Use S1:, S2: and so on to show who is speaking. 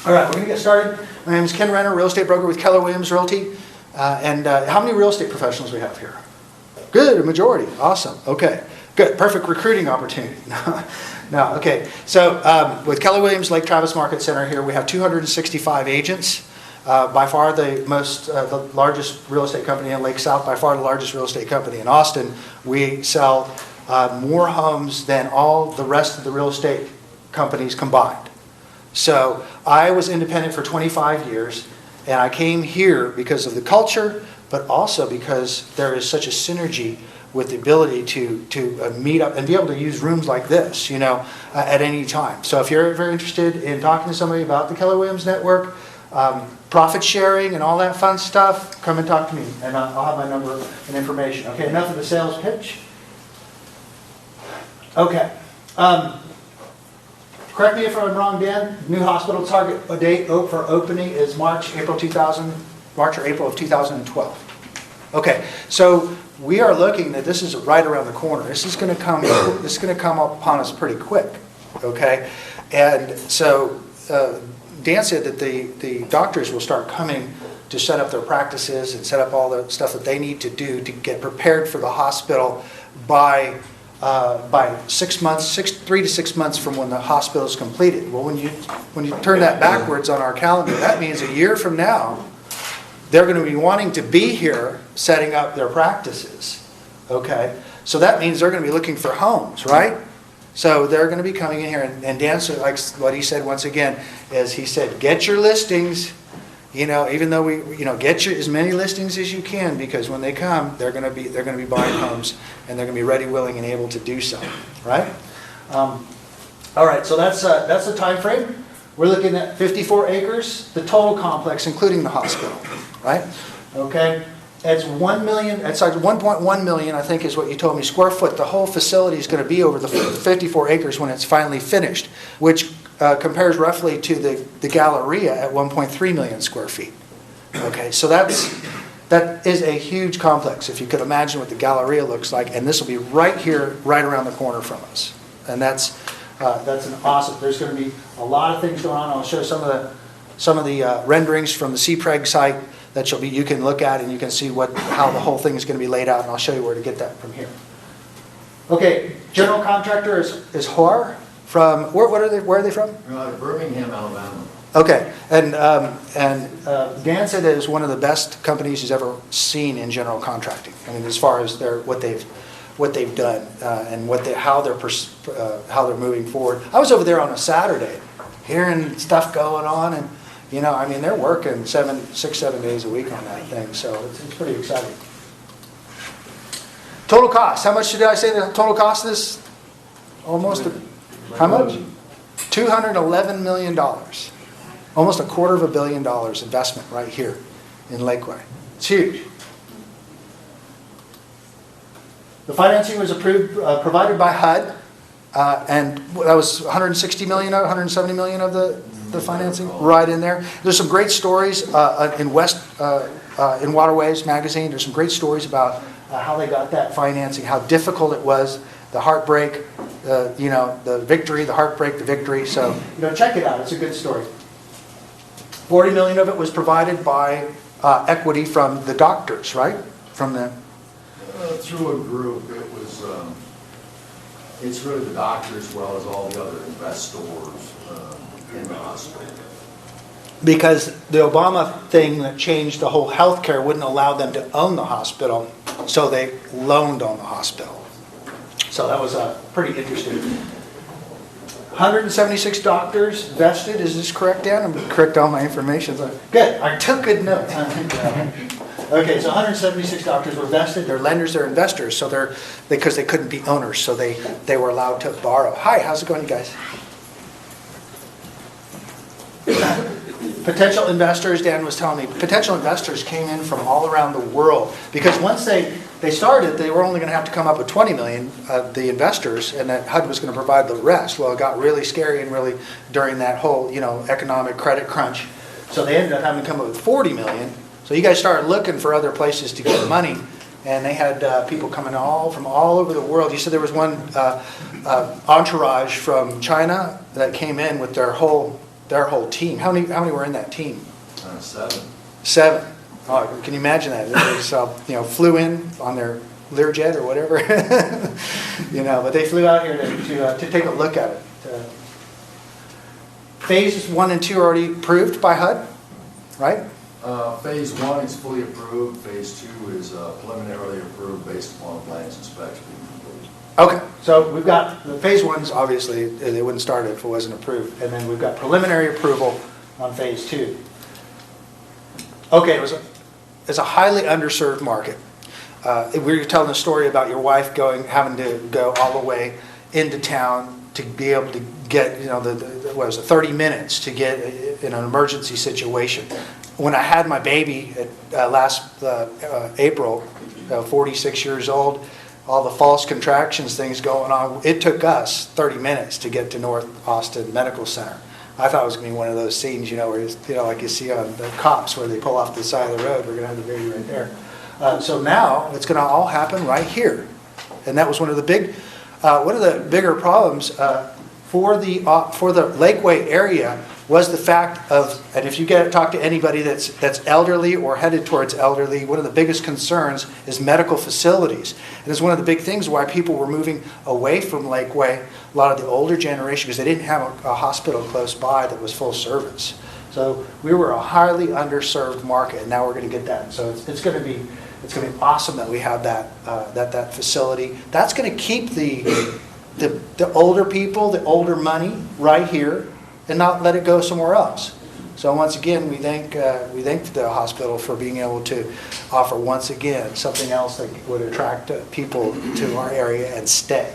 S1: All right, we're going to get started. My name is Ken Renner, real estate broker with Keller Realty. How many real estate professionals we have here? Good, a majority. Awesome. Okay, good. Perfect recruiting opportunity. No, okay. So with Keller Williams Lake Travis Market Center here, we have 265 agents. By far the largest real estate company in Lake South, by far the largest real estate company in Austin. We sell more homes than all the rest of the real estate companies combined. So I was independent for 25 years, and I came here because of the culture, but also because there is such a synergy with the ability to meet up and be able to use rooms like this, at any time. So if you're very interested in talking to somebody about the Keller Williams Network, profit sharing and all that fun stuff, come and talk to me, and I'll have my number and information. Okay, enough of the sales pitch. Okay. Correct me if I'm wrong, Dan. New hospital target date for opening is March or April of 2012. Okay, so we are looking that this is right around the corner. This is going to come upon us pretty quick. Okay, and so Dan said that the doctors will start coming to set up their practices and set up all the stuff that they need to do to get prepared for the hospital by 6 months, 3 to 6 months from when the hospital is completed. Well, when you turn that backwards on our calendar, that means a year from now, they're going to be wanting to be here setting up their practices. Okay, so that means they're going to be looking for homes, right? So they're going to be coming in here, and Dan, like what he said once again, is he said, get your listings. Even though get as many listings as you can, because when they come, they're going to be buying homes, and they're going to be ready, willing, and able to do so, right? All right, so that's the time frame. We're looking at 54 acres, the total complex, including the hospital, right? Okay, it's 1 million. It's like 1.1 million, I think, is what you told me, square foot. The whole facility is going to be over the 54 acres when it's finally finished, which compares roughly to the Galleria at 1.3 million square feet. Okay, so that is a huge complex. If you could imagine what the Galleria looks like, and this will be right here, right around the corner from us, and that's an awesome. There's going to be a lot of things going on. I'll show some of the renderings from the CPREG site that you can look at, and you can see how the whole thing is going to be laid out, and I'll show you where to get that from here. Okay, general contractor is Hoare. From where are they from?
S2: Birmingham, Alabama.
S1: Okay, and Dan said that it's one of the best companies he's ever seen in general contracting. I mean, as far as what they've done and how they're moving forward. I was over there on a Saturday, hearing stuff going on, and they're working 6-7 days a week on that thing, so it's pretty exciting. Total cost. How much did I say the total cost is? How much? $211 million. Almost $250 million investment right here in Lakeway. It's huge. The financing was provided by HUD, and that was $160 million, $170 million of the financing right in there. There's some great stories in Waterways magazine. There's some great stories about how they got that financing, how difficult it was, the heartbreak, the victory, the heartbreak, the victory. So, check it out. It's a good story. $40 million of it was provided by equity from the doctors, right? From the
S2: through a group. It's really the doctors as well as all the other investors in the hospital.
S1: Because the Obama thing that changed the whole healthcare wouldn't allow them to own the hospital, so they loaned on the hospital. So that was pretty interesting. 176 doctors vested. Is this correct, Dan? I'm correct on my information. Good. I took good notes. Okay, so 176 doctors were vested. They're lenders, they're investors, so because they couldn't be owners, so they were allowed to borrow. Hi, how's it going, you guys? Potential investors, Dan was telling me, potential investors came in from all around the world, because once they started, they were only going to have to come up with 20 million, the investors, and that HUD was going to provide the rest. Well, it got really scary and really during that whole, economic credit crunch. So they ended up having to come up with 40 million. So you guys started looking for other places to get money, and they had people coming from all over the world. You said there was one entourage from China that came in with their whole their whole team. How many were in that team?
S2: 7.
S1: 7. Oh, can you imagine that? They just, flew in on their Learjet or whatever, but they flew out here to take a look at it. Phases 1 and 2 are already approved by HUD, right?
S2: Phase 1 is fully approved. Phase 2 is preliminarily approved based upon plans inspection being completed.
S1: Okay, so we've got, the phase 1's obviously, they wouldn't start it if it wasn't approved. And then we've got preliminary approval on phase 2. Okay, it's a highly underserved market. We were telling a story about your wife having to go all the way into town to be able to get, what was it, 30 minutes to get in an emergency situation. When I had my baby last April, 46 years old, all the false contractions things going on, it took us 30 minutes to get to North Austin Medical Center. I thought it was going to be one of those scenes, where like you see on the cops where they pull off the side of the road. We're going to have the baby right there. So now it's going to all happen right here, and that was one of the bigger problems for the Lakeway area was the fact of, and if you talk to anybody that's elderly or headed towards elderly, one of the biggest concerns is medical facilities. And it's one of the big things why people were moving away from Lakeway, a lot of the older generation, because they didn't have a hospital close by that was full service. So we were a highly underserved market, and now we're going to get that. So it's going to be awesome that we have that facility. That's going to keep the older people, the older money right here, and not let it go somewhere else. So once again, we thank the hospital for being able to offer once again something else that would attract people to our area and stay.